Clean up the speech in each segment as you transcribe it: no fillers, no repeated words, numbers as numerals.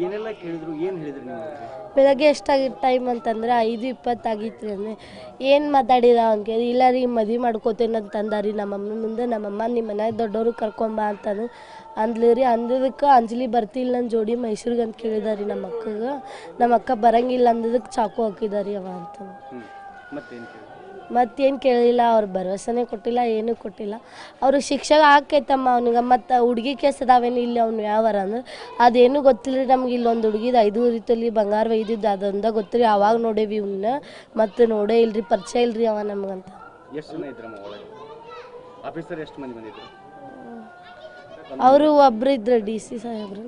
ಏನೆಲ್ಲ ಕೇಳಿದ್ರು ಏನು ಹೇಳಿದ್ರು ನೀವು? ಬೆಳಗ್ಗೆ ಎಷ್ಟಾಗಿತ್ತು ಟೈಮ್ ಅಂತಂದ್ರೆ 5:20 ಆಗಿತ್ತು ರೀ. ಅಂದರೆ ಏನು ಮಾತಾಡಿದ ಅವ್ನಿಗೆ, ಇಲ್ಲ ರೀ ಮದುವೆ ಮಾಡ್ಕೋತೇನೆ ಅಂತಂದ ರೀ ನಮ್ಮಮ್ಮನ ಮುಂದೆ. ನಮ್ಮಮ್ಮ ನಿಮ್ಮ ಮನ್ಯಾಗ ದೊಡ್ಡವರು ಕರ್ಕೊಂಬ ಅಂತಂದು ಅಂದ್ಲಿ ರೀ. ಅಂದದಕ್ಕೆ ಅಂಜಲಿ ಬರ್ತಿಲ್ಲ ನನ್ನ ಜೋಡಿ ಮೈಸೂರಿಗೆ ಅಂತ ಕೇಳಿದ ರೀ ನಮ್ಮ ಅಕ್ಕಗೆ. ನಮ್ಮ ಅಕ್ಕ ಬರಂಗಿಲ್ಲ ಅಂದದಕ್ಕೆ ಚಾಕು ಹಾಕಿದ ರೀ ಅವ ಅಂತ. ಮತ್ತೇನು ಕೇಳಿಲ್ಲ, ಅವ್ರು ಭರವಸೆನೇ ಕೊಟ್ಟಿಲ್ಲ, ಏನೂ ಕೊಟ್ಟಿಲ್ಲ. ಅವರು ಶಿಕ್ಷೆ ಹಾಕೈತಮ್ಮ ಅವ್ನಿಗೆ. ಮತ್ತು ಹುಡುಗಿ ಕೇಸ್ ಅದಾವೇನು ಇಲ್ಲಿ ಅವ್ನು ಯಾವಾರ ಅಂದ್ರೆ ಅದೇನು ಗೊತ್ತಿಲ್ಲ ರೀ ನಮ್ಗೆ. ಇಲ್ಲೊಂದು ಹುಡುಗಿದು 5 ತೊಲಿ ಬಂಗಾರ ಒಯ್ದಿದ್ದು ಅದೊಂದ ಗೊತ್ತು ರೀ. ಅವಾಗ ನೋಡೇವಿ ಇವನ್ನ, ಮತ್ತು ನೋಡೇ ಇಲ್ರಿ, ಪರಿಚಯ ಇಲ್ರಿ ಅವ ನಮ್ಗಂತ. ಎಷ್ಟು ಜನ ಇದ್ರಮ್ಮ ಒಳಗೆ? ಆಫೀಸರ್ ಎಷ್ಟು ಮಂದಿ ಬಂದಿದ್ರು? ಅವರು ಒಬ್ರು ಇದ್ರು, DC ಸಾಹೇಬ್ರು,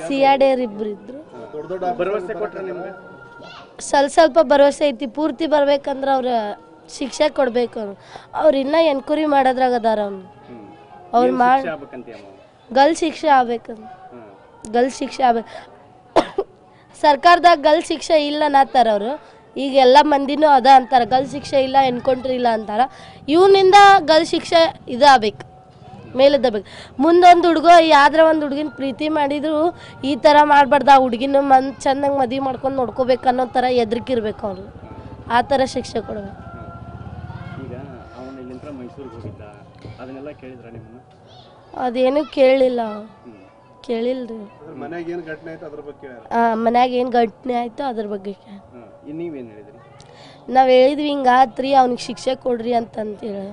CID ಇಬ್ರು ಇದ್ರು. ಭರವಸೆ ಕೊಟ್ರೆ ನಿಮ್ಗೆ? ಸ್ವಲ್ಪ ಭರವಸೆ ಐತಿ. ಪೂರ್ತಿ ಬರ್ಬೇಕಂದ್ರೆ ಅವ್ರ ಶಿಕ್ಷೆ ಕೊಡ್ಬೇಕು. ಅವ್ರು ಇನ್ನೂ ಎನ್ಕ್ವೈರಿ ಮಾಡೋದ್ರಾಗ ಅದಾರ. ಅವ್ರು ಮಾಡಿ ಗಲ್ ಶಿಕ್ಷೆ ಆಗ್ಬೇಕಂದ್ರೆ ಗಲ್ ಶಿಕ್ಷೆ ಆಗ್ಬೇಕು. ಸರ್ಕಾರದಾಗ ಗಲ್ ಶಿಕ್ಷೆ ಇಲ್ಲ ಅನ್ನತ್ತಾರ ಅವರು. ಈಗ ಎಲ್ಲ ಮಂದಿನೂ ಅದ ಅಂತಾರೆ, ಗಲ್ ಶಿಕ್ಷೆ ಇಲ್ಲ, ಎನ್ಕೌಂಟ್ರ್ ಇಲ್ಲ ಅಂತಾರೆ. ಇವನಿಂದ ಗಲ್ ಶಿಕ್ಷೆ ಇದಾಗಬೇಕು, ಮೇಲೆದ್ದಬೇಕು. ಮುಂದೊಂದು ಹುಡುಗ ಯಾವ್ದ್ರ ಒಂದು ಹುಡುಗಿನ ಪ್ರೀತಿ ಮಾಡಿದ್ರು ಈ ಥರ ಮಾಡಬಾರ್ದು. ಆ ಹುಡುಗಿನ ಚೆಂದಂಗೆ ಮದುವೆ ಮಾಡ್ಕೊಂಡು ನೋಡ್ಕೋಬೇಕು ಅನ್ನೋ ಥರ ಎದ್ರಿಕಿರ್ಬೇಕು ಅವರು. ಆ ಥರ ಶಿಕ್ಷೆ ಕೊಡಬೇಕು. ಈಗ ಅವನು ಇಲ್ಲಿಂದ ಮೈಸೂರಿಗೆ ಹೋಗಿದ್ದ, ಅದನ್ನೆಲ್ಲ ಕೇಳಿದ್ರ ನಿಮ್ಮನ್ನು? ಅದೇನು ಕೇಳಿಲ್ಲ, ಕೇಳಿಲ್ಲ ರೀ. ಮನ್ಯಾಗ ಏನು ಘಟನೆ ಆಯ್ತು ಅದ್ರ ಬಗ್ಗೆ? ಮನ್ಯಾಗ ಏನು ಘಟನೆ ಆಯಿತು ಅದ್ರ ಬಗ್ಗೆ ನೀವೇನು ಹೇಳಿದ್ರಿ? ನಾವು ಹೇಳಿದ್ವಿ ಹಿಂಗಾತ್ರಿ, ಅವ್ನಿಗೆ ಶಿಕ್ಷೆ ಕೊಡ್ರಿ ಅಂತಂತೇಳಿ.